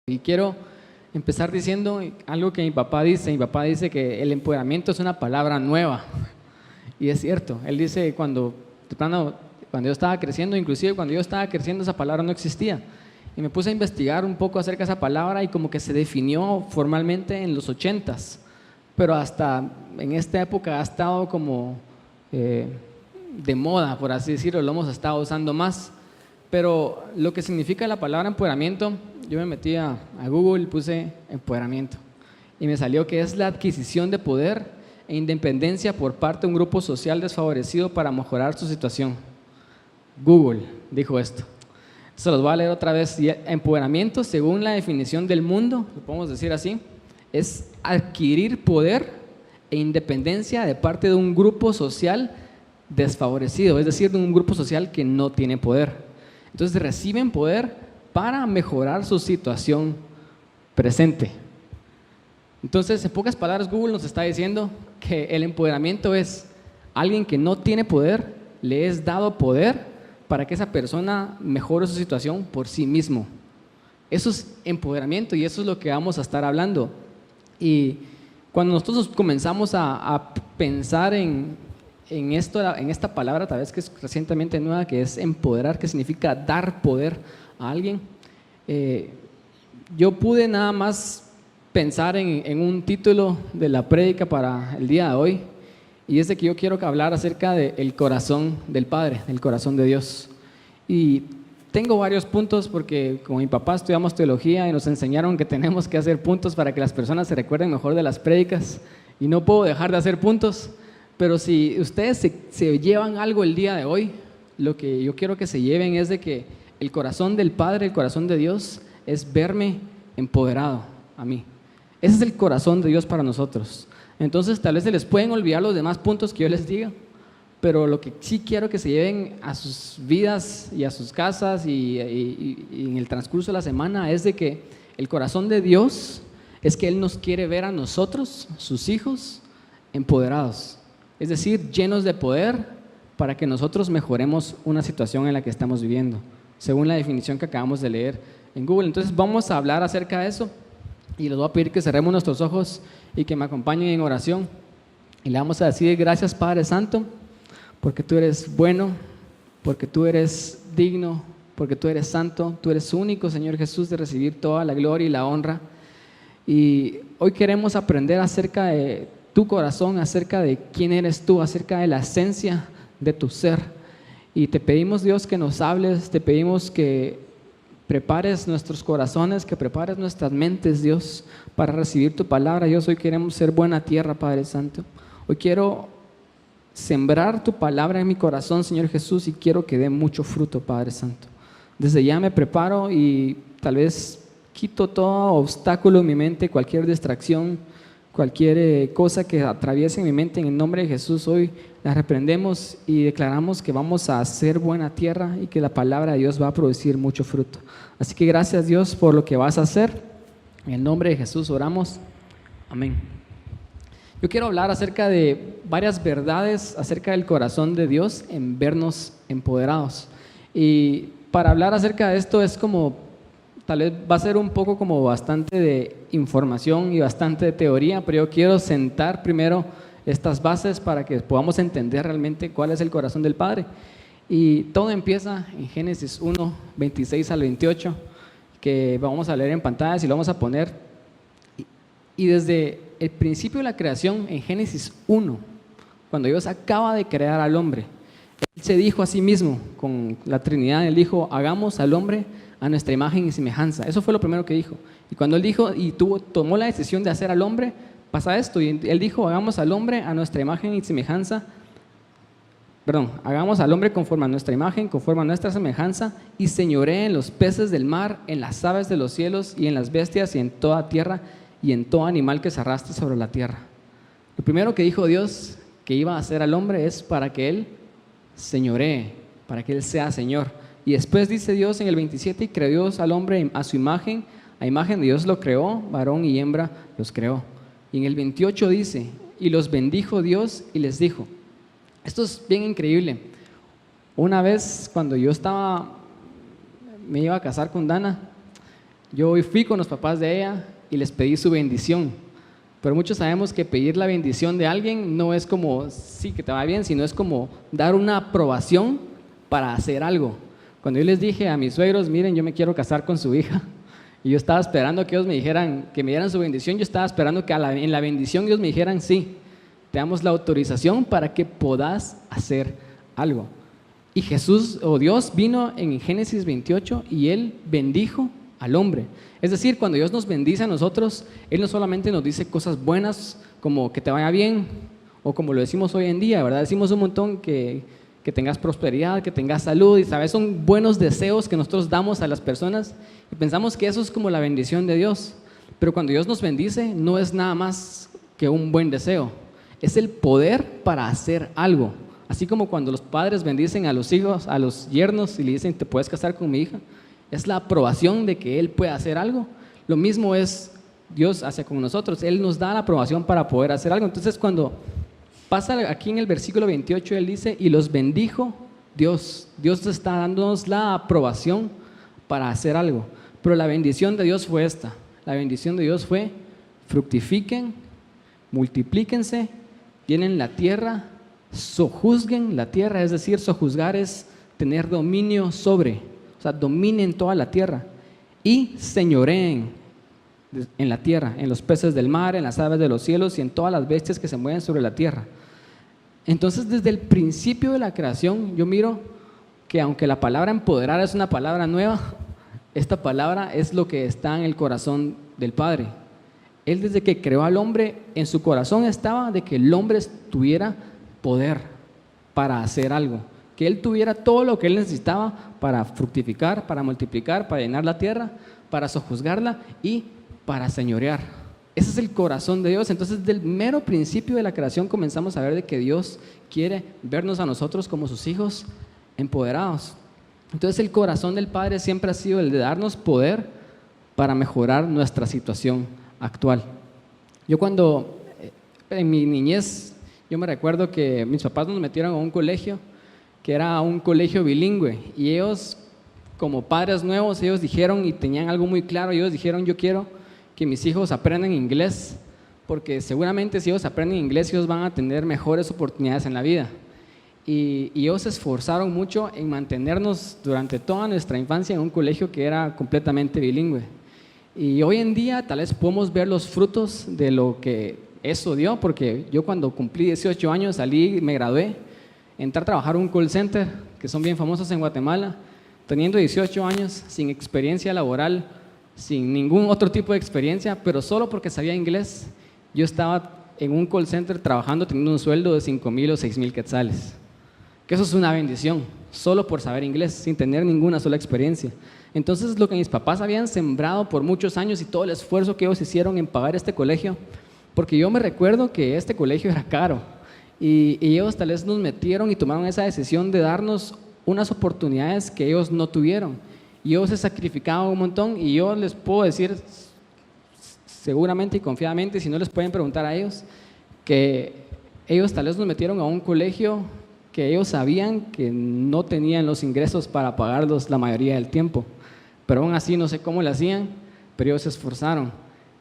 Y quiero empezar diciendo algo que mi papá dice. Mi papá dice que el empoderamiento es una palabra nueva. Y es cierto. Él dice cuando yo estaba creciendo, inclusive cuando yo estaba creciendo, esa palabra no existía. Y me puse a investigar un poco acerca de esa palabra y como que se definió formalmente en los 80s. Pero hasta en esta época ha estado como de moda, por así decirlo, lo hemos estado usando más. Pero lo que significa la palabra empoderamiento, yo me metí a Google y puse empoderamiento. Y me salió que es la adquisición de poder e independencia por parte de un grupo social desfavorecido para mejorar su situación. Google dijo esto. Se los voy a leer otra vez. Empoderamiento, según la definición del mundo, lo podemos decir así, es adquirir poder e independencia de parte de un grupo social desfavorecido, es decir, de un grupo social que no tiene poder. Entonces reciben poder para mejorar su situación presente. Entonces, en pocas palabras, Google nos está diciendo que el empoderamiento es alguien que no tiene poder, le es dado poder para que esa persona mejore su situación por sí mismo. Eso es empoderamiento y eso es lo que vamos a estar hablando. Y cuando nosotros comenzamos a pensar en esta palabra, tal vez que es recientemente nueva, que es empoderar, que significa dar poder a alguien, yo pude nada más pensar en un título de la prédica para el día de hoy, y es de que yo quiero hablar acerca del corazón del Padre, del corazón de Dios. Y tengo varios puntos porque con mi papá estudiamos teología y nos enseñaron que tenemos que hacer puntos para que las personas se recuerden mejor de las prédicas, y no puedo dejar de hacer puntos. Pero si ustedes se llevan algo el día de hoy, lo que yo quiero que se lleven es de que el corazón del Padre, el corazón de Dios, es verme empoderado a mí. Ese es el corazón de Dios para nosotros. Entonces tal vez se les pueden olvidar los demás puntos que yo les diga, pero lo que sí quiero que se lleven a sus vidas y a sus casas y en el transcurso de la semana es de que el corazón de Dios es que Él nos quiere ver a nosotros, sus hijos, empoderados. Es decir, llenos de poder para que nosotros mejoremos una situación en la que estamos viviendo, según la definición que acabamos de leer en Google. Entonces vamos a hablar acerca de eso y les voy a pedir que cerremos nuestros ojos y que me acompañen en oración. Y le vamos a decir gracias, Padre Santo, porque tú eres bueno, porque tú eres digno, porque tú eres santo, tú eres único, Señor Jesús, de recibir toda la gloria y la honra. Y hoy queremos aprender acerca de tu corazón, acerca de quién eres tú, acerca de la esencia de tu ser. Y te pedimos, Dios, que nos hables, te pedimos que prepares nuestros corazones, que prepares nuestras mentes, Dios, para recibir tu palabra. Dios, hoy queremos ser buena tierra, Padre Santo. Hoy quiero sembrar tu palabra en mi corazón, Señor Jesús, y quiero que dé mucho fruto, Padre Santo. Desde ya me preparo y tal vez quito todo obstáculo en mi mente, cualquier distracción, cualquier cosa que atraviese mi mente. En el nombre de Jesús hoy la reprendemos y declaramos que vamos a hacer buena tierra y que la palabra de Dios va a producir mucho fruto. Así que gracias, Dios, por lo que vas a hacer. En el nombre de Jesús oramos. Amén. Yo quiero hablar acerca de varias verdades acerca del corazón de Dios en vernos empoderados. Y para hablar acerca de esto es como, tal vez va a ser un poco como bastante de información y bastante de teoría, pero yo quiero sentar primero estas bases para que podamos entender realmente cuál es el corazón del Padre. Y todo empieza en Génesis 1, 26 al 28, que vamos a leer en pantallas y lo vamos a poner. Y desde el principio de la creación, en Génesis 1, cuando Dios acaba de crear al hombre, Él se dijo a sí mismo, con la Trinidad, Él dijo, hagamos al hombre a nuestra imagen y semejanza. Eso fue lo primero que dijo. Y cuando Él dijo y tomó la decisión de hacer al hombre, pasa esto. Y Él dijo, hagamos al hombre a nuestra imagen y semejanza. Hagamos al hombre conforme a nuestra imagen, conforme a nuestra semejanza, y señoree en los peces del mar, en las aves de los cielos, y en las bestias, y en toda tierra, y en todo animal que se arrastre sobre la tierra. Lo primero que dijo Dios que iba a hacer al hombre es para que Él señoree, para que Él sea Señor. Y después dice Dios en el 27, y creó Dios al hombre a su imagen, a imagen de Dios lo creó, varón y hembra los creó. Y en el 28 dice, y los bendijo Dios y les dijo. Esto es bien increíble. Una vez cuando yo me iba a casar con Dana, Yo hoy fui con los papás de ella y les pedí su bendición. Pero muchos sabemos que pedir la bendición de alguien no es como, sí, que te va bien, sino es como dar una aprobación para hacer algo. Cuando yo les dije a mis suegros, miren, yo me quiero casar con su hija, y yo estaba esperando que ellos me dijeran, que me dieran su bendición, yo estaba esperando que en la bendición ellos me dijeran, sí, te damos la autorización para que puedas hacer algo. Y Jesús o Dios vino en Génesis 28 y Él bendijo al hombre. Es decir, cuando Dios nos bendice a nosotros, Él no solamente nos dice cosas buenas como que te vaya bien, o como lo decimos hoy en día, ¿verdad? Decimos un montón que tengas prosperidad, que tengas salud, y sabes, son buenos deseos que nosotros damos a las personas y pensamos que eso es como la bendición de Dios. Pero cuando Dios nos bendice, no es nada más que un buen deseo, es el poder para hacer algo. Así como cuando los padres bendicen a los hijos, a los yernos y le dicen, te puedes casar con mi hija, es la aprobación de que Él puede hacer algo. Lo mismo es Dios hace con nosotros, Él nos da la aprobación para poder hacer algo. Entonces cuando pasa aquí en el versículo 28, Él dice, y los bendijo Dios. Dios está dándonos la aprobación para hacer algo. Pero la bendición de Dios fue esta. La bendición de Dios fue, fructifiquen, multiplíquense, llenen la tierra, sojuzguen la tierra. Es decir, sojuzgar es tener dominio sobre, o sea, dominen toda la tierra y señoreen en la tierra, en los peces del mar, en las aves de los cielos y en todas las bestias que se mueven sobre la tierra. Entonces, desde el principio de la creación, yo miro que aunque la palabra empoderar es una palabra nueva, esta palabra es lo que está en el corazón del Padre. Él, desde que creó al hombre, en su corazón estaba de que el hombre tuviera poder para hacer algo, que él tuviera todo lo que él necesitaba para fructificar, para multiplicar, para llenar la tierra, para sojuzgarla y para señorear. Ese es el corazón de Dios. Entonces, del mero principio de la creación comenzamos a ver de que Dios quiere vernos a nosotros como sus hijos empoderados. Entonces, el corazón del Padre siempre ha sido el de darnos poder para mejorar nuestra situación actual. Yo cuando, en mi niñez, yo me recuerdo que mis papás nos metieron a un colegio que era un colegio bilingüe, y ellos, como padres nuevos, ellos dijeron, y tenían algo muy claro, ellos dijeron, yo quiero que mis hijos aprendan inglés, porque seguramente si ellos aprenden inglés, ellos van a tener mejores oportunidades en la vida. Y ellos se esforzaron mucho en mantenernos durante toda nuestra infancia en un colegio que era completamente bilingüe. Y hoy en día tal vez podemos ver los frutos de lo que eso dio, porque yo cuando cumplí 18 años salí, me gradué, entré a trabajar en un call center, que son bien famosos en Guatemala, teniendo 18 años, sin experiencia laboral, sin ningún otro tipo de experiencia, pero solo porque sabía inglés. Yo estaba en un call center trabajando, teniendo un sueldo de 5,000 o 6,000 quetzales, que eso es una bendición, solo por saber inglés, sin tener ninguna sola experiencia. Entonces, lo que mis papás habían sembrado por muchos años y todo el esfuerzo que ellos hicieron en pagar este colegio, porque yo me recuerdo que este colegio era caro, y ellos tal vez nos metieron y tomaron esa decisión de darnos unas oportunidades que ellos no tuvieron, y ellos se sacrificaban un montón. Y yo les puedo decir seguramente y confiadamente, si no les pueden preguntar a ellos, que ellos tal vez nos metieron a un colegio que ellos sabían que no tenían los ingresos para pagarlos la mayoría del tiempo, pero aún así no sé cómo lo hacían, pero ellos se esforzaron.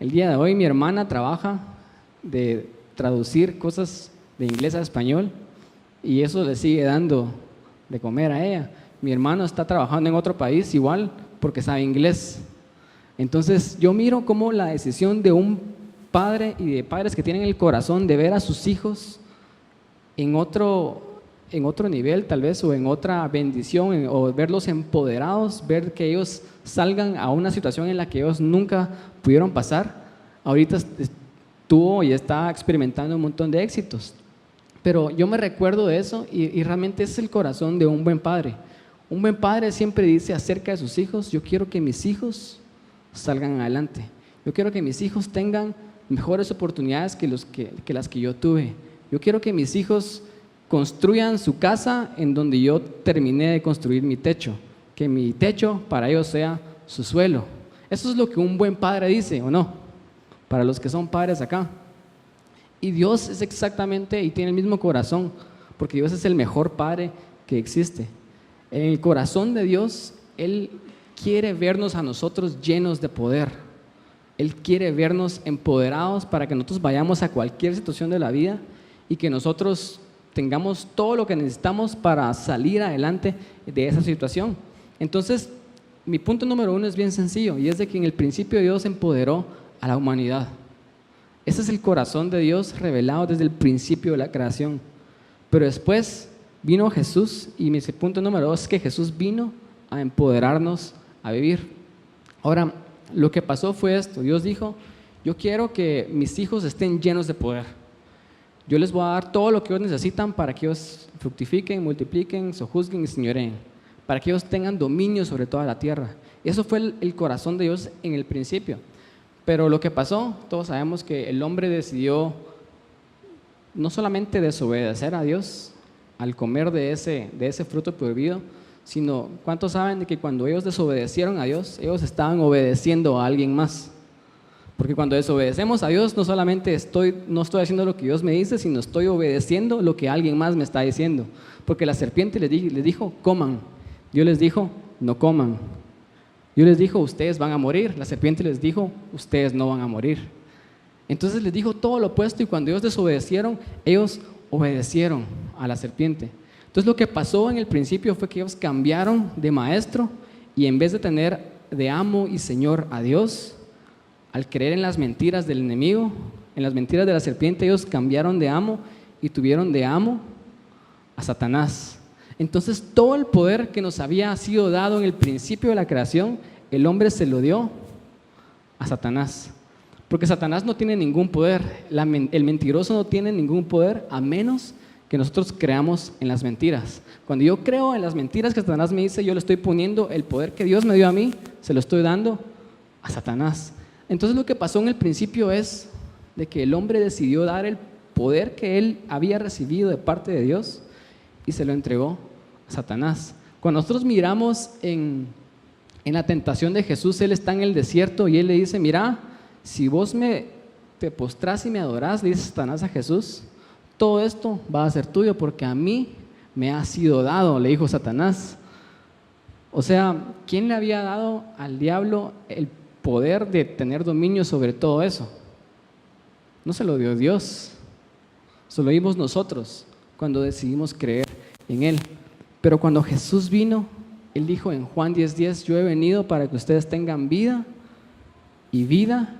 El día de hoy mi hermana trabaja de traducir cosas de inglés a español, y eso le sigue dando de comer a ella. Mi hermano está trabajando en otro país igual porque sabe inglés. Entonces yo miro cómo la decisión de un padre y de padres que tienen el corazón de ver a sus hijos en otro nivel tal vez, o en otra bendición, o verlos empoderados, ver que ellos salgan a una situación en la que ellos nunca pudieron pasar, ahorita tuvo y está experimentando un montón de éxitos. Pero yo me recuerdo de eso, y realmente es el corazón de un buen padre. Un buen padre siempre dice acerca de sus hijos, yo quiero que mis hijos salgan adelante, yo quiero que mis hijos tengan mejores oportunidades que las que yo tuve, yo quiero que mis hijos construyan su casa en donde yo terminé de construir mi techo, que mi techo para ellos sea su suelo. Eso es lo que un buen padre dice, ¿o no? Para los que son padres acá. Y Dios es exactamente, y tiene el mismo corazón, porque Dios es el mejor padre que existe. En el corazón de Dios, Él quiere vernos a nosotros llenos de poder. Él quiere vernos empoderados para que nosotros vayamos a cualquier situación de la vida y que nosotros tengamos todo lo que necesitamos para salir adelante de esa situación. Entonces, mi punto número 1 es bien sencillo, y es de que en el principio Dios empoderó a la humanidad. Ese es el corazón de Dios revelado desde el principio de la creación. Pero después vino Jesús, y mi punto número 2 es que Jesús vino a empoderarnos a vivir. Ahora, lo que pasó fue esto. Dios dijo: yo quiero que mis hijos estén llenos de poder. Yo les voy a dar todo lo que ellos necesitan para que ellos fructifiquen, multipliquen, sojuzguen y señoreen, para que ellos tengan dominio sobre toda la tierra. Eso fue el corazón de Dios en el principio. Pero lo que pasó, todos sabemos que el hombre decidió no solamente desobedecer a Dios al comer de ese fruto prohibido, sino, ¿cuántos saben de que cuando ellos desobedecieron a Dios, ellos estaban obedeciendo a alguien más? Porque cuando desobedecemos a Dios, no solamente no estoy haciendo lo que Dios me dice, sino estoy obedeciendo lo que alguien más me está diciendo. Porque la serpiente les dijo, coman. Dios les dijo, no coman. Dios les dijo, ustedes van a morir. La serpiente les dijo, ustedes no van a morir. Entonces les dijo todo lo opuesto, y cuando ellos desobedecieron, ellos obedecieron a la serpiente. Entonces lo que pasó en el principio fue que ellos cambiaron de maestro, y en vez de tener de amo y señor a Dios, al creer en las mentiras del enemigo, en las mentiras de la serpiente, ellos cambiaron de amo y tuvieron de amo a Satanás. Entonces todo el poder que nos había sido dado en el principio de la creación, el hombre se lo dio a Satanás. Porque Satanás no tiene ningún poder, el mentiroso no tiene ningún poder a menos que nosotros creamos en las mentiras. Cuando yo creo en las mentiras que Satanás me dice, yo le estoy poniendo el poder que Dios me dio a mí, se lo estoy dando a Satanás. Entonces lo que pasó en el principio es de que el hombre decidió dar el poder que él había recibido de parte de Dios y se lo entregó a Satanás. Cuando nosotros miramos en la tentación de Jesús, él está en el desierto y él le dice, mira, si vos te postrás y me adorás, le dice Satanás a Jesús, todo esto va a ser tuyo porque a mí me ha sido dado, le dijo Satanás. O sea, ¿quién le había dado al diablo el poder de tener dominio sobre todo eso? No se lo dio Dios, se lo dimos nosotros cuando decidimos creer en Él. Pero cuando Jesús vino, Él dijo en Juan 10:10, yo he venido para que ustedes tengan vida y vida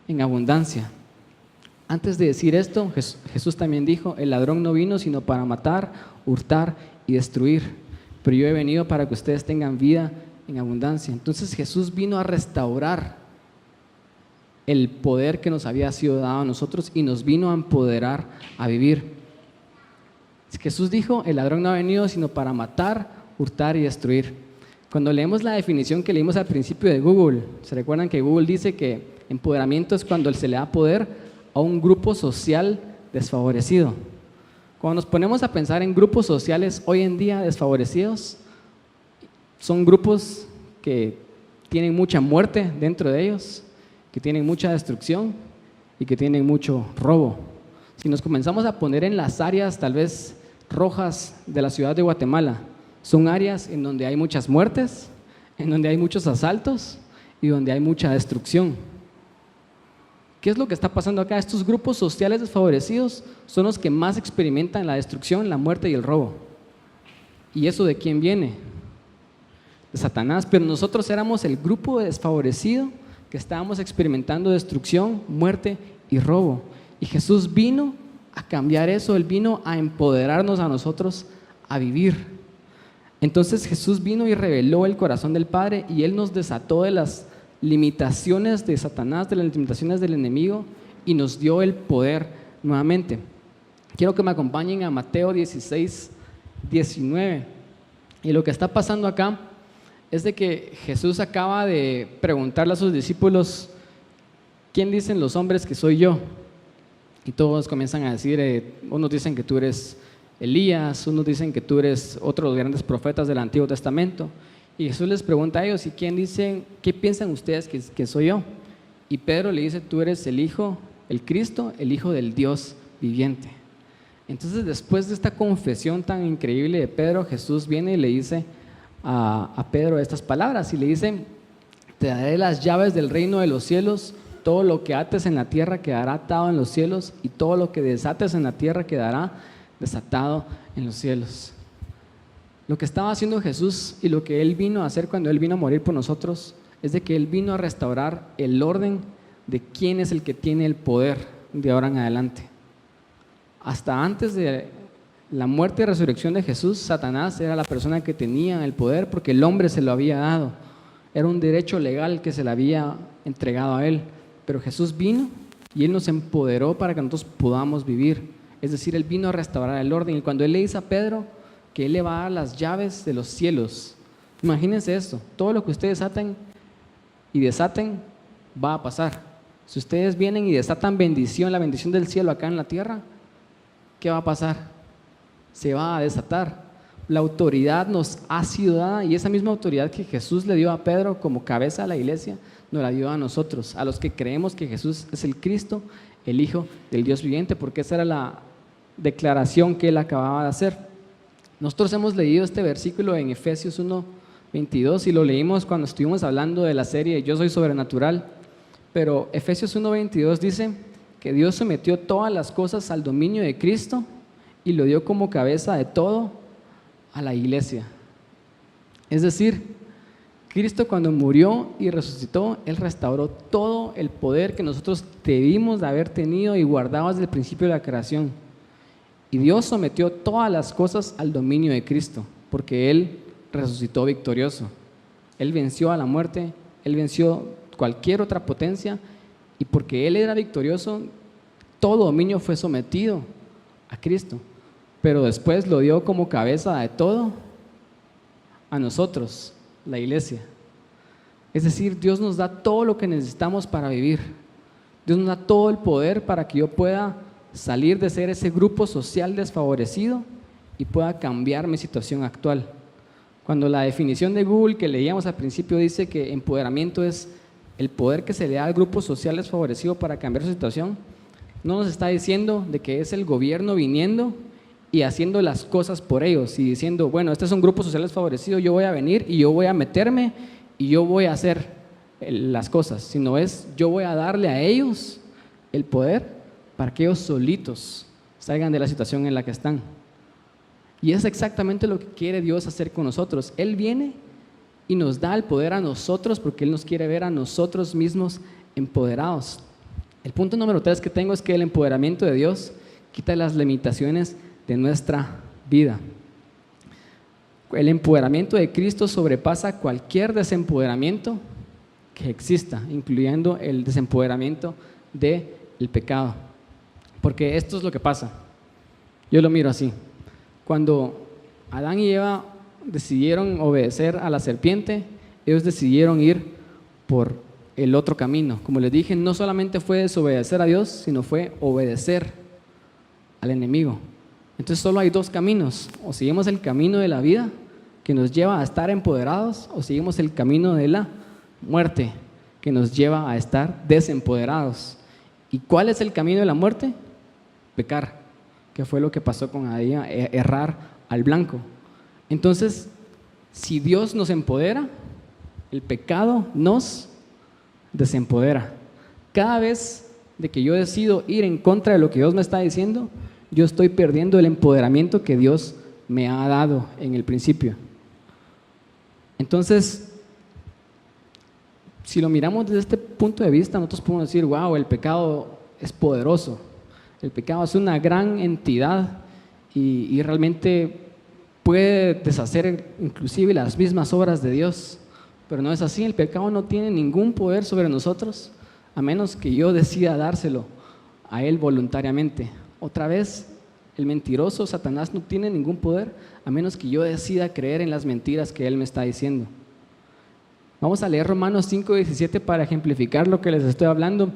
en abundancia. Antes de decir esto, Jesús también dijo, el ladrón no vino sino para matar, hurtar y destruir, pero yo he venido para que ustedes tengan vida en abundancia. Entonces Jesús vino a restaurar el poder que nos había sido dado a nosotros y nos vino a empoderar a vivir. Jesús dijo, el ladrón no ha venido sino para matar, hurtar y destruir. Cuando leemos la definición que leímos al principio de Google, ¿se recuerdan que Google dice que empoderamiento es cuando se le da poder a un grupo social desfavorecido? Cuando nos ponemos a pensar en grupos sociales hoy en día desfavorecidos, son grupos que tienen mucha muerte dentro de ellos, que tienen mucha destrucción y que tienen mucho robo. Si nos comenzamos a poner en las áreas tal vez rojas de la ciudad de Guatemala, son áreas en donde hay muchas muertes, en donde hay muchos asaltos y donde hay mucha destrucción. ¿Qué es lo que está pasando acá? Estos grupos sociales desfavorecidos son los que más experimentan la destrucción, la muerte y el robo. ¿Y eso de quién viene? De Satanás. Pero nosotros éramos el grupo desfavorecido que estábamos experimentando destrucción, muerte y robo. Y Jesús vino a cambiar eso, Él vino a empoderarnos a nosotros a vivir. Entonces Jesús vino y reveló el corazón del Padre y Él nos desató de las limitaciones de Satanás, de las limitaciones del enemigo y nos dio el poder nuevamente. Quiero que me acompañen a Mateo 16:19. Y lo que está pasando acá es de que Jesús acaba de preguntarle a sus discípulos, ¿quién dicen los hombres que soy yo? Y todos comienzan a decir, unos dicen que tú eres Elías, unos dicen que tú eres otro de los grandes profetas del Antiguo Testamento. Y Jesús les pregunta a ellos, ¿y quién dicen, qué piensan ustedes que soy yo? Y Pedro le dice, tú eres el Hijo, el Cristo, el Hijo del Dios viviente. Entonces después de esta confesión tan increíble de Pedro, Jesús viene y le dice a Pedro estas palabras y le dice: te daré las llaves del reino de los cielos, todo lo que ates en la tierra quedará atado en los cielos, y todo lo que desates en la tierra quedará desatado en los cielos. Lo que estaba haciendo Jesús y lo que Él vino a hacer cuando Él vino a morir por nosotros es de que Él vino a restaurar el orden de quién es el que tiene el poder de ahora en adelante. Hasta antes de la muerte y resurrección de Jesús, Satanás era la persona que tenía el poder porque el hombre se lo había dado. Era un derecho legal que se le había entregado a Él. Pero Jesús vino y Él nos empoderó para que nosotros podamos vivir. Es decir, Él vino a restaurar el orden. Y cuando Él le dice a Pedro que Él le va a dar las llaves de los cielos, imagínense esto: todo lo que ustedes aten y desaten va a pasar. Si ustedes vienen y desatan bendición, la bendición del cielo acá en la tierra, ¿qué va a pasar? Se va a desatar. La autoridad nos ha sido dada, y esa misma autoridad que Jesús le dio a Pedro como cabeza de la iglesia, nos la dio a nosotros, a los que creemos que Jesús es el Cristo, el Hijo del Dios viviente, porque esa era la declaración que Él acababa de hacer. Nosotros hemos leído este versículo en Efesios 1:22 y lo leímos cuando estuvimos hablando de la serie Yo Soy Sobrenatural. Pero Efesios 1:22 dice que Dios sometió todas las cosas al dominio de Cristo y lo dio como cabeza de todo a la iglesia. Es decir, Cristo, cuando murió y resucitó, Él restauró todo el poder que nosotros debimos de haber tenido y guardado desde el principio de la creación. Y Dios sometió todas las cosas al dominio de Cristo, porque Él resucitó victorioso. Él venció a la muerte, Él venció cualquier otra potencia, y porque Él era victorioso, todo dominio fue sometido a Cristo. Pero después lo dio como cabeza de todo a nosotros, la iglesia. Es decir, Dios nos da todo lo que necesitamos para vivir. Dios nos da todo el poder para que yo pueda salir de ser ese grupo social desfavorecido y pueda cambiar mi situación actual. Cuando la definición de Google que leíamos al principio dice que empoderamiento es el poder que se le da al grupo social desfavorecido para cambiar su situación, no nos está diciendo de que es el gobierno viniendo y haciendo las cosas por ellos y diciendo, bueno, este es un grupo social desfavorecido, yo voy a venir y yo voy a meterme y yo voy a hacer las cosas, sino es yo voy a darle a ellos el poder para que ellos solitos salgan de la situación en la que están. Y es exactamente lo que quiere Dios hacer con nosotros. Él viene y nos da el poder a nosotros porque Él nos quiere ver a nosotros mismos empoderados. El punto número 3 que tengo es que el empoderamiento de Dios quita las limitaciones de nuestra vida. El empoderamiento de Cristo sobrepasa cualquier desempoderamiento que exista, incluyendo el desempoderamiento del pecado. Porque esto es lo que pasa. Yo lo miro así. Cuando Adán y Eva decidieron obedecer a la serpiente, ellos decidieron ir por el otro camino. Como les dije, no solamente fue desobedecer a Dios, sino fue obedecer al enemigo. Entonces solo hay dos caminos: o seguimos el camino de la vida que nos lleva a estar empoderados, o seguimos el camino de la muerte que nos lleva a estar desempoderados. ¿Y cuál es el camino de la muerte? Pecar, que fue lo que pasó con Adán, errar al blanco. Entonces, si Dios nos empodera, el pecado nos desempodera. Cada vez de que yo decido ir en contra de lo que Dios me está diciendo, yo estoy perdiendo el empoderamiento que Dios me ha dado en el principio. Entonces, si lo miramos desde este punto de vista, nosotros podemos decir, wow, el pecado es poderoso. El pecado es una gran entidad y realmente puede deshacer inclusive las mismas obras de Dios. Pero no es así. El pecado no tiene ningún poder sobre nosotros a menos que yo decida dárselo a Él voluntariamente. Otra vez, el mentiroso Satanás no tiene ningún poder a menos que yo decida creer en las mentiras que Él me está diciendo. Vamos a leer Romanos 5:17 para ejemplificar lo que les estoy hablando.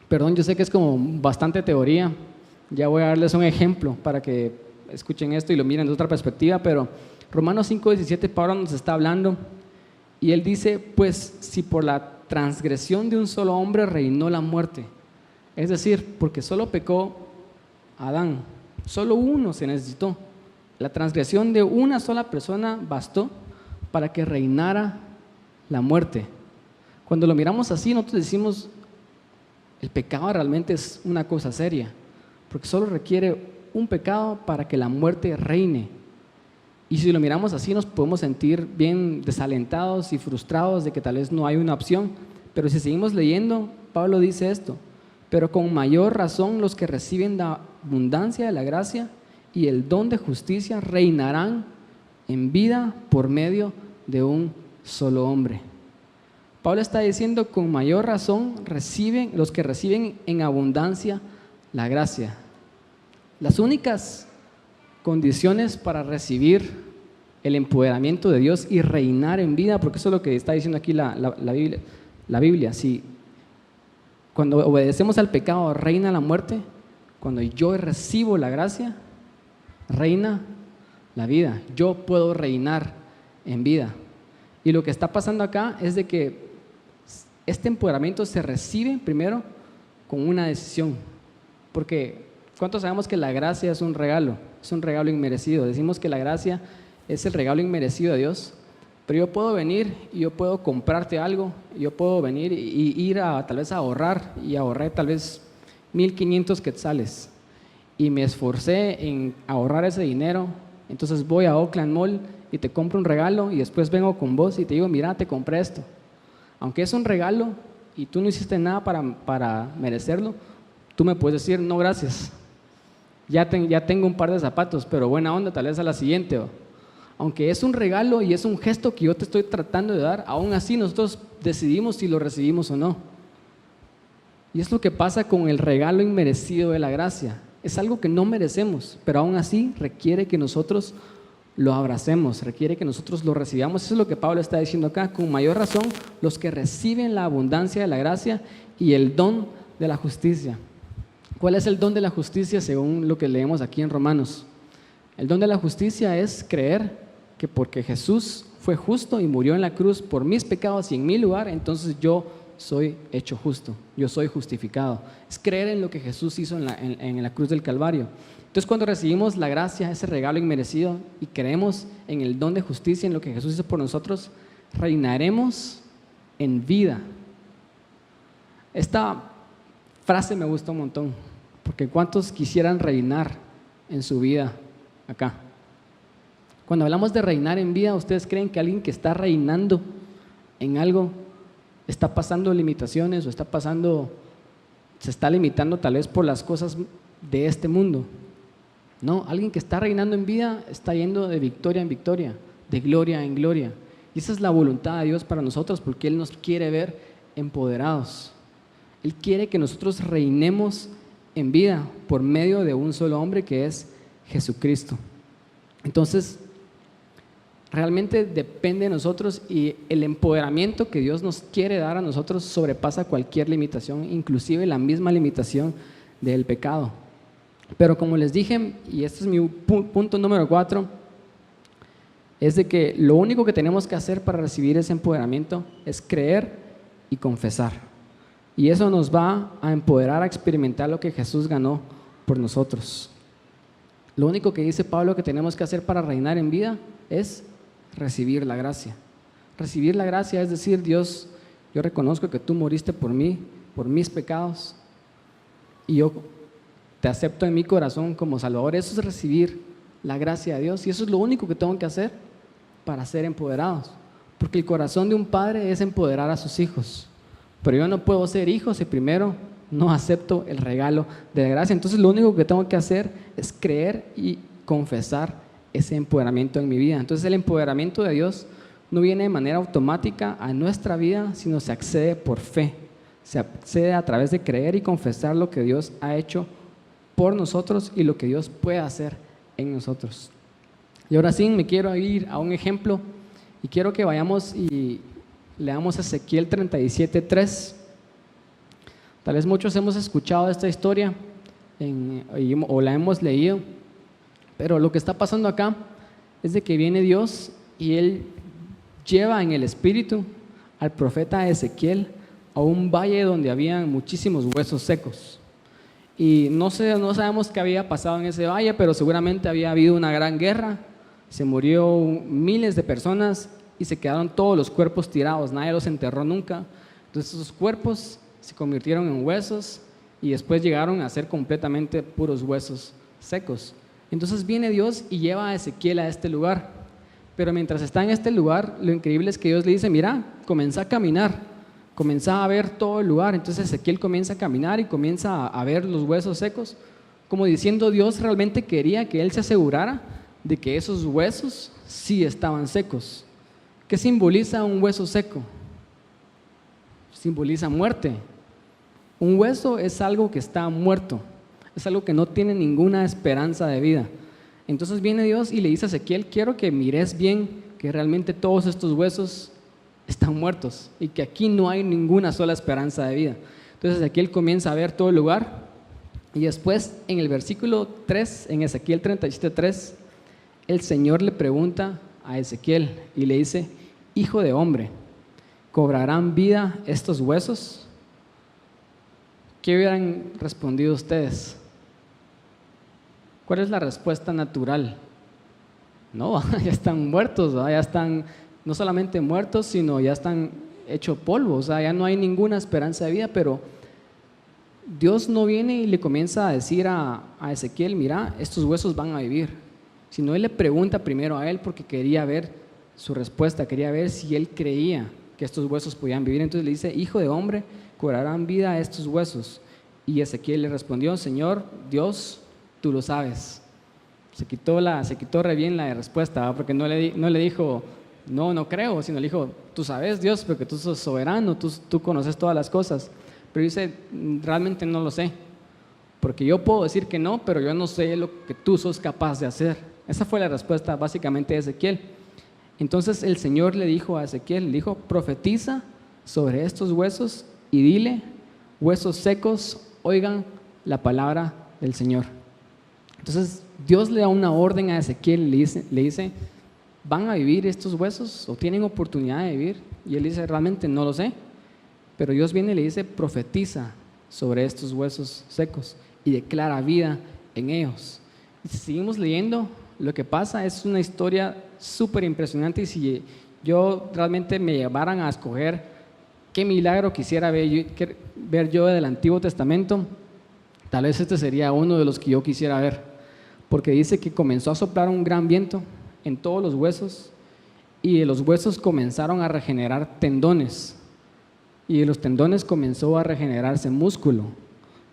Perdón, yo sé que es como bastante teoría. Ya voy a darles un ejemplo para que escuchen esto y lo miren de otra perspectiva, pero Romanos 5:17, Pablo nos está hablando y él dice, pues si por la transgresión de un solo hombre reinó la muerte, es decir, porque solo pecó Adán, solo uno se necesitó, la transgresión de una sola persona bastó para que reinara la muerte. Cuando lo miramos así, nosotros decimos, el pecado realmente es una cosa seria, porque solo requiere un pecado para que la muerte reine. Y si lo miramos así, nos podemos sentir bien desalentados y frustrados de que tal vez no hay una opción. Pero si seguimos leyendo, Pablo dice esto: pero con mayor razón los que reciben la abundancia de la gracia y el don de justicia reinarán en vida por medio de un solo hombre. Pablo está diciendo, con mayor razón reciben los que reciben en abundancia la gracia. Las únicas condiciones para recibir el empoderamiento de Dios y reinar en vida, porque eso es lo que está diciendo aquí la Biblia. Si cuando obedecemos al pecado reina la muerte, cuando yo recibo la gracia, reina la vida. Yo puedo reinar en vida. Y lo que está pasando acá es de que este empoderamiento se recibe primero con una decisión, porque ¿cuántos sabemos que la gracia es un regalo? Es un regalo inmerecido. Decimos que la gracia es el regalo inmerecido de Dios, pero yo puedo venir y yo puedo comprarte algo, yo puedo venir y ir a tal vez a ahorrar, y ahorré tal vez 1,500 quetzales y me esforcé en ahorrar ese dinero. Entonces voy a Oakland Mall y te compro un regalo y después vengo con vos y te digo, mira, te compré esto. Aunque es un regalo y tú no hiciste nada para merecerlo, tú me puedes decir, no, gracias, ya tengo un par de zapatos, pero buena onda, tal vez a la siguiente. Aunque es un regalo y es un gesto que yo te estoy tratando de dar, aún así nosotros decidimos si lo recibimos o no. Y es lo que pasa con el regalo inmerecido de la gracia. Es algo que no merecemos, pero aún así requiere que nosotros lo abracemos, requiere que nosotros lo recibamos. Eso es lo que Pablo está diciendo acá. Con mayor razón, los que reciben la abundancia de la gracia y el don de la justicia. ¿Cuál es el don de la justicia según lo que leemos aquí en Romanos? El don de la justicia es creer que porque Jesús fue justo y murió en la cruz por mis pecados y en mi lugar, entonces yo soy hecho justo, yo soy justificado. Es creer en lo que Jesús hizo en la cruz del Calvario. Entonces, cuando recibimos la gracia, ese regalo inmerecido, y creemos en el don de justicia, en lo que Jesús hizo por nosotros, reinaremos en vida. Esta frase me gusta un montón, porque ¿cuántos quisieran reinar en su vida acá? Cuando hablamos de reinar en vida, ¿ustedes creen que alguien que está reinando en algo está pasando limitaciones o se está limitando tal vez por las cosas de este mundo? No, alguien que está reinando en vida está yendo de victoria en victoria, de gloria en gloria. Y esa es la voluntad de Dios para nosotros, porque Él nos quiere ver empoderados. Él quiere que nosotros reinemos en vida por medio de un solo hombre, que es Jesucristo. Entonces, realmente depende de nosotros, y el empoderamiento que Dios nos quiere dar a nosotros sobrepasa cualquier limitación, inclusive la misma limitación del pecado. Pero como les dije, y este es mi punto número 4, es de que lo único que tenemos que hacer para recibir ese empoderamiento es creer y confesar. Y eso nos va a empoderar a experimentar lo que Jesús ganó por nosotros. Lo único que dice Pablo que tenemos que hacer para reinar en vida es recibir la gracia. Recibir la gracia es decir, Dios, yo reconozco que tú moriste por mí, por mis pecados, y yo te acepto en mi corazón como Salvador. Eso es recibir la gracia de Dios, y eso es lo único que tengo que hacer para ser empoderados, porque el corazón de un padre es empoderar a sus hijos, pero yo no puedo ser hijo si primero no acepto el regalo de la gracia. Entonces lo único que tengo que hacer es creer y confesar ese empoderamiento en mi vida. Entonces el empoderamiento de Dios no viene de manera automática a nuestra vida, sino se accede por fe, se accede a través de creer y confesar lo que Dios ha hecho por nosotros y lo que Dios puede hacer en nosotros. Y ahora sí, me quiero ir a un ejemplo y quiero que vayamos y leamos Ezequiel 37:3. Tal vez muchos hemos escuchado esta historia o la hemos leído, pero lo que está pasando acá es de que viene Dios y Él lleva en el espíritu al profeta Ezequiel a un valle donde había muchísimos huesos secos. Y no sabemos qué había pasado en ese valle, pero seguramente había habido una gran guerra, se murió miles de personas y se quedaron todos los cuerpos tirados, nadie los enterró nunca. Entonces esos cuerpos se convirtieron en huesos y después llegaron a ser completamente puros huesos secos. Entonces viene Dios y lleva a Ezequiel a este lugar, pero mientras está en este lugar, lo increíble es que Dios le dice, mira, comienza a caminar, comienza a ver todo el lugar. Entonces Ezequiel comienza a caminar y comienza a ver los huesos secos, como diciendo, Dios realmente quería que él se asegurara de que esos huesos sí estaban secos. ¿Qué simboliza un hueso seco? Simboliza muerte. Un hueso es algo que está muerto, es algo que no tiene ninguna esperanza de vida. Entonces viene Dios y le dice a Ezequiel, quiero que mires bien que realmente todos estos huesos están muertos y que aquí no hay ninguna sola esperanza de vida. Entonces Ezequiel comienza a ver todo el lugar y después en el versículo 3, en Ezequiel 37:3, el Señor le pregunta a Ezequiel y le dice, hijo de hombre, ¿cobrarán vida estos huesos? ¿Qué hubieran respondido ustedes? ¿Cuál es la respuesta natural? No, ya están muertos, ¿verdad? Ya están no solamente muertos, sino ya están hechos polvo, o sea, ya no hay ninguna esperanza de vida. Pero Dios no viene y le comienza a decir a Ezequiel, mira, estos huesos van a vivir, sino él le pregunta primero a él porque quería ver su respuesta, quería ver si él creía que estos huesos podían vivir. Entonces le dice, hijo de hombre, cobrarán vida a estos huesos. Y Ezequiel le respondió, Señor Dios, tú lo sabes. Se quitó re bien la respuesta, ¿verdad? Porque no le dijo, no creo, sino le dijo, tú sabes Dios, porque tú sos soberano, tú conoces todas las cosas. Pero dice, realmente no lo sé, porque yo puedo decir que no, pero yo no sé lo que tú sos capaz de hacer. Esa fue la respuesta básicamente de Ezequiel. Entonces el Señor le dijo a Ezequiel, le dijo, profetiza sobre estos huesos y dile, huesos secos, oigan la palabra del Señor. Entonces Dios le da una orden a Ezequiel y le dice, ¿van a vivir estos huesos o tienen oportunidad de vivir? Y él dice, realmente no lo sé. Pero Dios viene y le dice, profetiza sobre estos huesos secos y declara vida en ellos. Y si seguimos leyendo, lo que pasa es una historia súper impresionante. Y si yo realmente me llevaran a escoger qué milagro quisiera ver yo del Antiguo Testamento, tal vez este sería uno de los que yo quisiera ver, porque dice que comenzó a soplar un gran viento en todos los huesos y de los huesos comenzaron a regenerar tendones y de los tendones comenzó a regenerarse músculo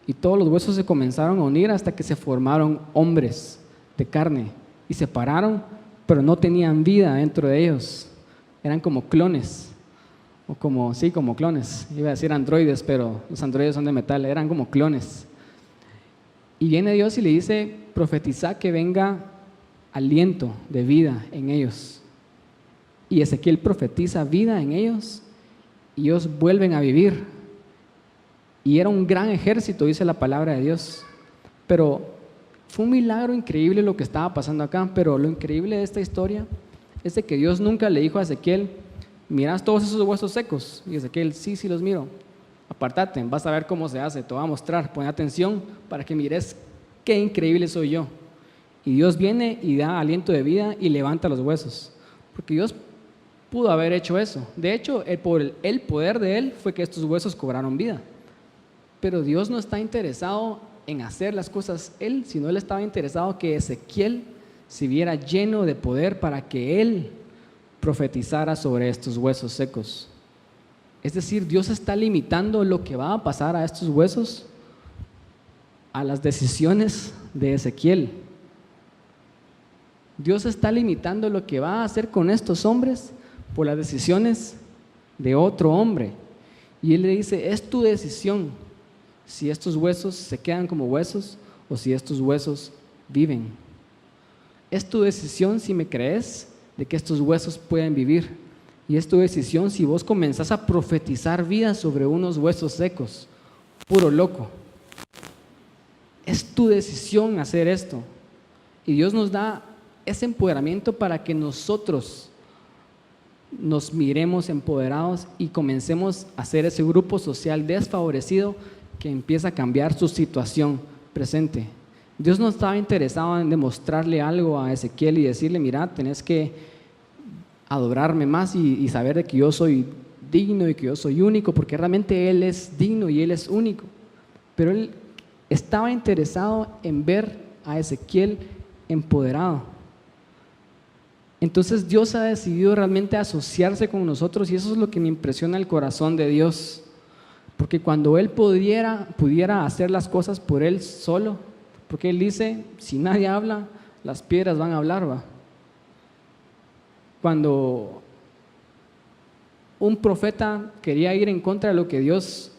y todos los huesos se comenzaron a unir hasta que se formaron hombres de carne y se pararon, pero no tenían vida dentro de ellos, eran como clones. O como clones, iba a decir androides, pero los androides son de metal, eran como clones. Y viene Dios y le dice, profetiza que venga aliento de vida en ellos. Y Ezequiel profetiza vida en ellos y ellos vuelven a vivir. Y era un gran ejército, dice la palabra de Dios. Pero fue un milagro increíble lo que estaba pasando acá, pero lo increíble de esta historia es de que Dios nunca le dijo a Ezequiel, ¿miras todos esos huesos secos? Y Ezequiel, sí los miro. Apártate, vas a ver cómo se hace, te voy a mostrar, pon atención para que mires qué increíble soy yo. Y Dios viene y da aliento de vida y levanta los huesos, porque Dios pudo haber hecho eso. De hecho, por el poder de Él fue que estos huesos cobraron vida. Pero Dios no está interesado en hacer las cosas Él, sino Él estaba interesado que Ezequiel se viera lleno de poder para que Él profetizara sobre estos huesos secos. Es decir, Dios está limitando lo que va a pasar a estos huesos a las decisiones de Ezequiel. Dios está limitando lo que va a hacer con estos hombres por las decisiones de otro hombre. Y Él le dice, es tu decisión si estos huesos se quedan como huesos o si estos huesos viven. Es tu decisión si me crees de que estos huesos pueden vivir. Y es tu decisión si vos comenzás a profetizar vida sobre unos huesos secos. Puro loco. Es tu decisión hacer esto. Y Dios nos da ese empoderamiento para que nosotros nos miremos empoderados y comencemos a ser ese grupo social desfavorecido que empieza a cambiar su situación presente. Dios no estaba interesado en demostrarle algo a Ezequiel y decirle, mira, tenés que adorarme más y saber de que yo soy digno y que yo soy único, porque realmente Él es digno y Él es único. Pero Él estaba interesado en ver a Ezequiel empoderado. Entonces Dios ha decidido realmente asociarse con nosotros, y eso es lo que me impresiona el corazón de Dios, porque cuando Él pudiera hacer las cosas por Él solo, porque Él dice, si nadie habla, las piedras van a hablar, ¿va? Cuando un profeta quería ir en contra de lo que Dios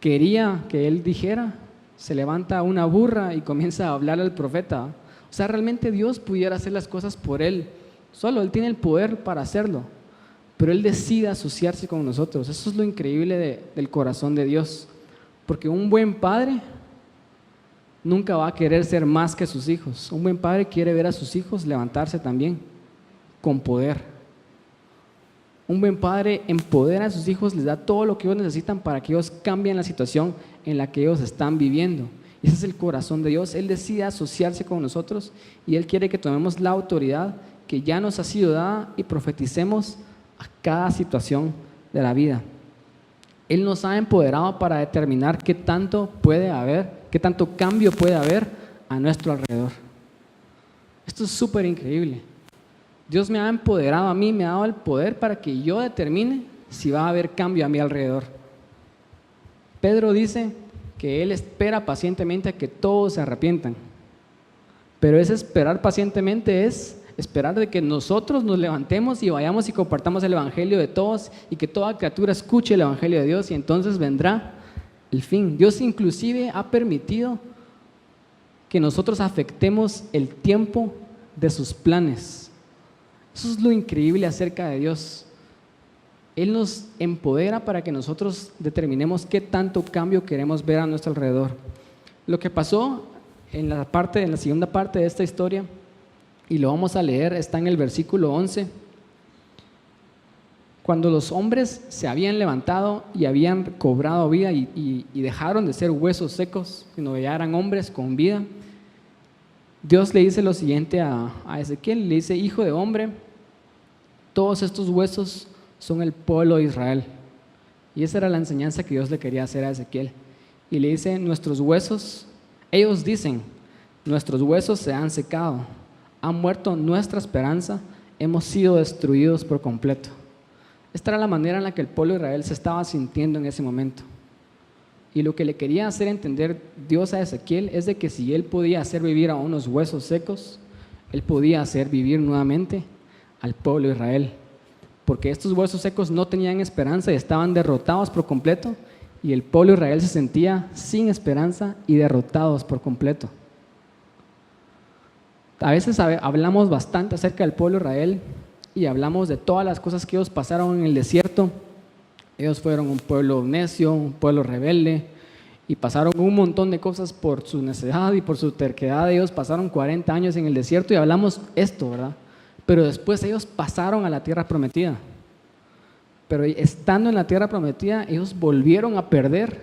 quería que él dijera, se levanta una burra y comienza a hablar al profeta. O sea, realmente Dios pudiera hacer las cosas por él solo, Él tiene el poder para hacerlo, pero Él decide asociarse con nosotros. Eso es lo increíble del corazón de Dios, porque un buen padre nunca va a querer ser más que sus hijos. Un buen padre quiere ver a sus hijos levantarse también con poder. Un buen padre empodera a sus hijos, les da todo lo que ellos necesitan para que ellos cambien la situación en la que ellos están viviendo. Y ese es el corazón de Dios. Él decide asociarse con nosotros y Él quiere que tomemos la autoridad que ya nos ha sido dada y profeticemos a cada situación de la vida. Él nos ha empoderado para determinar qué tanto puede haber, qué tanto cambio puede haber a nuestro alrededor. Esto es súper increíble. Dios me ha empoderado a mí, me ha dado el poder para que yo determine si va a haber cambio a mi alrededor. Pedro dice que él espera pacientemente a que todos se arrepientan, pero ese esperar pacientemente es esperar de que nosotros nos levantemos y vayamos y compartamos el evangelio de todos y que toda criatura escuche el evangelio de Dios, y entonces vendrá el fin. Dios inclusive ha permitido que nosotros afectemos el tiempo de sus planes. Eso es lo increíble acerca de Dios. Él nos empodera para que nosotros determinemos qué tanto cambio queremos ver a nuestro alrededor. Lo que pasó en la segunda parte de esta historia, y lo vamos a leer, está en el versículo 11. Cuando los hombres se habían levantado y habían cobrado vida y dejaron de ser huesos secos, sino ya eran hombres con vida, Dios le dice lo siguiente a Ezequiel, le dice: hijo de hombre, todos estos huesos son el pueblo de Israel. Y esa era la enseñanza que Dios le quería hacer a Ezequiel. Y le dice: nuestros huesos, ellos dicen, nuestros huesos se han secado, ha muerto nuestra esperanza, hemos sido destruidos por completo. Esta era la manera en la que el pueblo de Israel se estaba sintiendo en ese momento. Y lo que le quería hacer entender Dios a Ezequiel es de que si él podía hacer vivir a unos huesos secos, él podía hacer vivir nuevamente al pueblo de Israel. Porque estos huesos secos no tenían esperanza y estaban derrotados por completo, y el pueblo de Israel se sentía sin esperanza y derrotados por completo. A veces hablamos bastante acerca del pueblo de Israel y hablamos de todas las cosas que ellos pasaron en el desierto. Ellos fueron un pueblo necio, un pueblo rebelde, y pasaron un montón de cosas por su necedad y por su terquedad. Ellos pasaron 40 años en el desierto y hablamos esto, ¿verdad? Pero después ellos pasaron a la tierra prometida. Pero estando en la tierra prometida, ellos volvieron a perder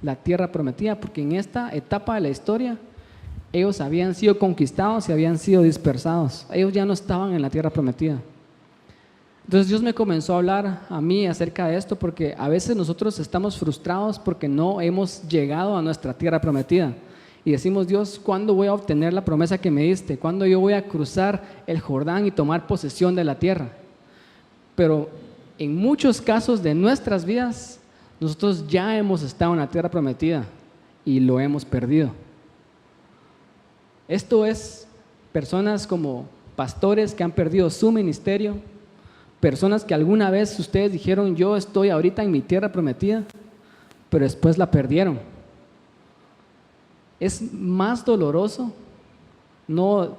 la tierra prometida, porque en esta etapa de la historia ellos habían sido conquistados y habían sido dispersados. Ellos ya no estaban en la tierra prometida. Entonces Dios me comenzó a hablar a mí acerca de esto, porque a veces nosotros estamos frustrados porque no hemos llegado a nuestra tierra prometida. Y decimos: Dios, ¿cuándo voy a obtener la promesa que me diste? ¿Cuándo yo voy a cruzar el Jordán y tomar posesión de la tierra? Pero en muchos casos de nuestras vidas, nosotros ya hemos estado en la tierra prometida y lo hemos perdido. Esto es personas como pastores que han perdido su ministerio, personas que alguna vez ustedes dijeron: yo estoy ahorita en mi tierra prometida, pero después la perdieron. Es más doloroso no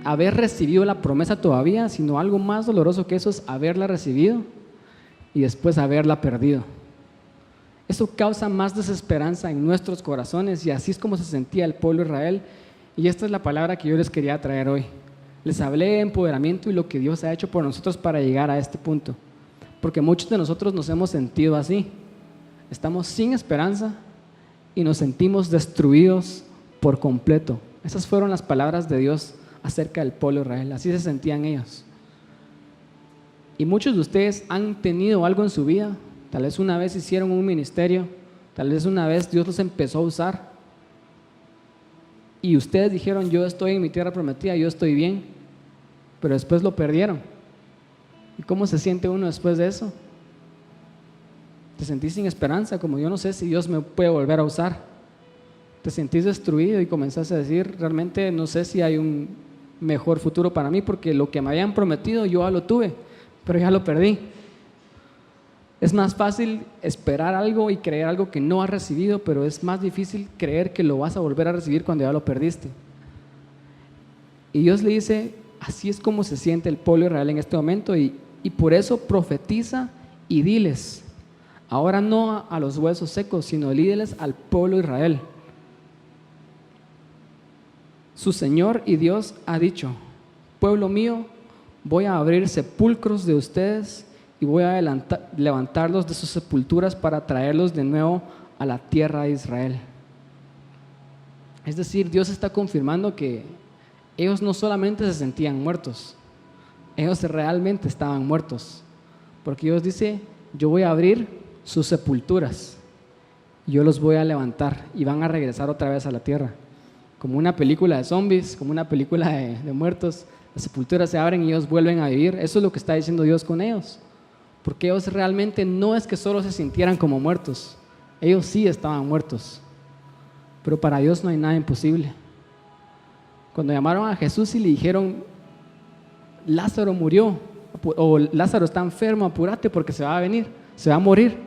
haber recibido la promesa todavía, sino algo más doloroso que eso es haberla recibido y después haberla perdido. Eso causa más desesperanza en nuestros corazones, y así es como se sentía el pueblo de Israel. Y esta es la palabra que yo les quería traer hoy. Les hablé de empoderamiento y lo que Dios ha hecho por nosotros para llegar a este punto, porque muchos de nosotros nos hemos sentido así. Estamos sin esperanza y nos sentimos destruidos por completo. Esas fueron las palabras de Dios acerca del pueblo de Israel. Así se sentían ellos. Y muchos de ustedes han tenido algo en su vida, tal vez una vez hicieron un ministerio, tal vez una vez Dios los empezó a usar y ustedes dijeron: yo estoy en mi tierra prometida, yo estoy bien, pero después lo perdieron. ¿Y cómo se siente uno después de eso? Te sentís sin esperanza, como yo no sé si Dios me puede volver a usar. Te sentís destruido y comenzás a decir: realmente no sé si hay un mejor futuro para mí, porque lo que me habían prometido yo ya lo tuve, pero ya lo perdí. Es más fácil esperar algo y creer algo que no has recibido, pero es más difícil creer que lo vas a volver a recibir cuando ya lo perdiste. Y Dios le dice: así es como se siente el pueblo de Israel en este momento, y por eso profetiza y diles, ahora no a los huesos secos, sino diles al pueblo de Israel: su Señor y Dios ha dicho: pueblo mío, voy a abrir sepulcros de ustedes y voy a levantarlos de sus sepulturas para traerlos de nuevo a la tierra de Israel. Es decir, Dios está confirmando que ellos no solamente se sentían muertos, ellos realmente estaban muertos, porque Dios dice: yo voy a abrir sus sepulturas, yo los voy a levantar y van a regresar otra vez a la tierra. Como una película de zombies, como una película de muertos, las sepulturas se abren y ellos vuelven a vivir. Eso es lo que está diciendo Dios con ellos, porque ellos realmente no es que solo se sintieran como muertos, ellos sí estaban muertos, pero para Dios no hay nada imposible. Cuando llamaron a Jesús y le dijeron: Lázaro murió, o Lázaro está enfermo, apúrate porque se va a venir, se va a morir.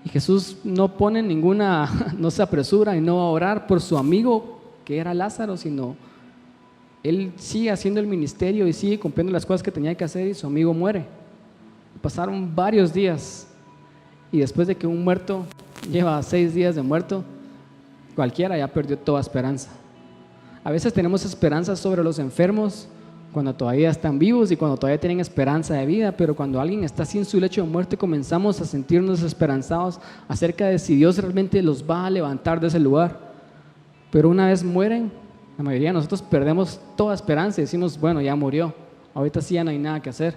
Y Jesús no pone no se apresura y no va a orar por su amigo que era Lázaro, sino él sigue haciendo el ministerio y sigue cumpliendo las cosas que tenía que hacer, y su amigo muere. Pasaron varios días, y después de que un muerto lleva 6 días de muerto, cualquiera ya perdió toda esperanza. A veces tenemos esperanza sobre los enfermos cuando todavía están vivos y cuando todavía tienen esperanza de vida, pero cuando alguien está así en su lecho de muerte, comenzamos a sentirnos desesperanzados acerca de si Dios realmente los va a levantar de ese lugar. Pero una vez mueren, la mayoría de nosotros perdemos toda esperanza y decimos: bueno, ya murió, ahorita sí ya no hay nada que hacer.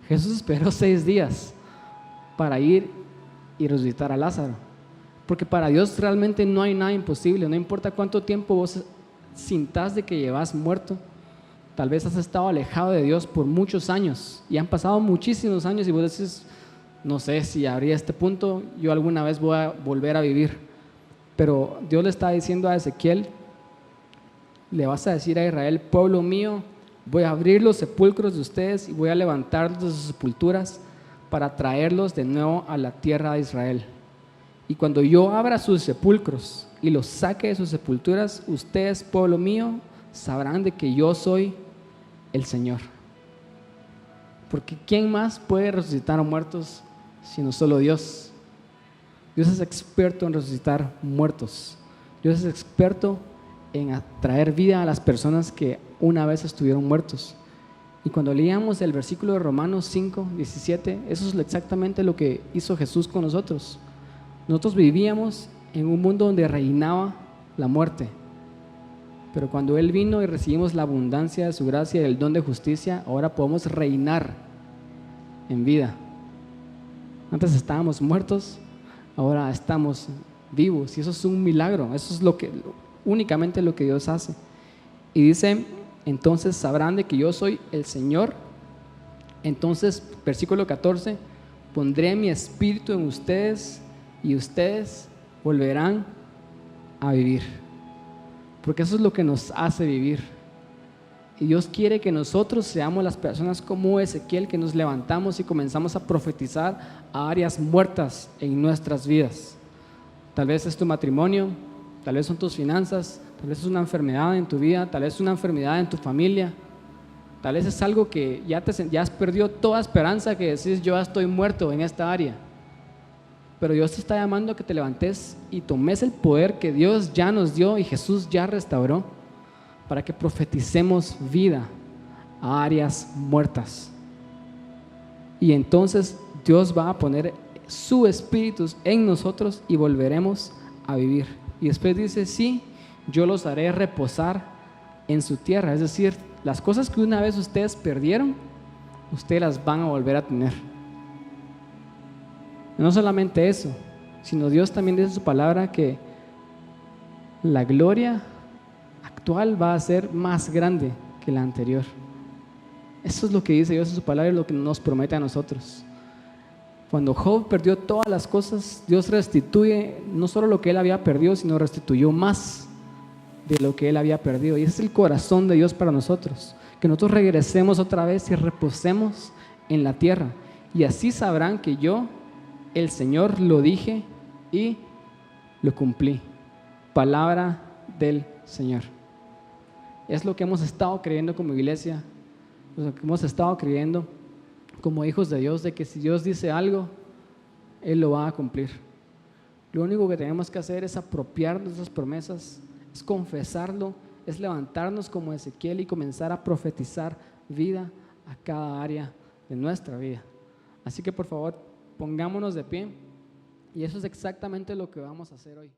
Jesús esperó 6 días para ir y resucitar a Lázaro, porque para Dios realmente no hay nada imposible. No importa cuánto tiempo vos sintás de que llevas muerto, tal vez has estado alejado de Dios por muchos años y han pasado muchísimos años y vos decís: no sé si habría este punto, yo alguna vez voy a volver a vivir. Pero Dios le está diciendo a Ezequiel: le vas a decir a Israel: pueblo mío, voy a abrir los sepulcros de ustedes y voy a levantarlos de sus sepulturas para traerlos de nuevo a la tierra de Israel. Y cuando yo abra sus sepulcros y los saque de sus sepulturas, ustedes, pueblo mío, sabrán de que yo soy el Señor. Porque ¿quién más puede resucitar a muertos sino solo Dios? Dios es experto en resucitar muertos. Dios es experto en traer vida a las personas que una vez estuvieron muertos. Y cuando leíamos el versículo de Romanos 5:17, eso es exactamente lo que hizo Jesús con nosotros. Nosotros vivíamos en un mundo donde reinaba la muerte, pero cuando Él vino y recibimos la abundancia de su gracia y el don de justicia, ahora podemos reinar en vida. Antes estábamos muertos, ahora estamos vivos, y eso es un milagro. Eso es únicamente lo que Dios hace. Y dice: entonces sabrán de que yo soy el Señor. Entonces, versículo 14: pondré mi espíritu en ustedes y ustedes volverán a vivir. Porque eso es lo que nos hace vivir. Y Dios quiere que nosotros seamos las personas como Ezequiel, que nos levantamos y comenzamos a profetizar a áreas muertas en nuestras vidas. Tal vez es tu matrimonio, tal vez son tus finanzas, tal vez es una enfermedad en tu vida, tal vez es una enfermedad en tu familia, tal vez es algo que ya has perdido toda esperanza, que decís: yo ya estoy muerto en esta área. Pero Dios te está llamando a que te levantes y tomes el poder que Dios ya nos dio y Jesús ya restauró, para que profeticemos vida a áreas muertas. Y entonces Dios va a poner su espíritu en nosotros y volveremos a vivir. Y después dice: sí, yo los haré reposar en su tierra. Es decir, las cosas que una vez ustedes perdieron, ustedes las van a volver a tener. No solamente eso, sino Dios también dice en su palabra que la gloria actual va a ser más grande que la anterior. Eso es lo que dice Dios en su palabra y lo que nos promete a nosotros. Cuando Job perdió todas las cosas, Dios restituye no solo lo que él había perdido, sino restituyó más de lo que él había perdido. Y ese es el corazón de Dios para nosotros, que nosotros regresemos otra vez y reposemos en la tierra. Y así sabrán que yo, el Señor, lo dije y lo cumplí. Palabra del Señor. Es lo que hemos estado creyendo como iglesia, lo que hemos estado creyendo como hijos de Dios, de que si Dios dice algo, Él lo va a cumplir. Lo único que tenemos que hacer es apropiarnos de esas promesas, es confesarlo, es levantarnos como Ezequiel y comenzar a profetizar vida a cada área de nuestra vida. Así que por favor, pongámonos de pie y eso es exactamente lo que vamos a hacer hoy.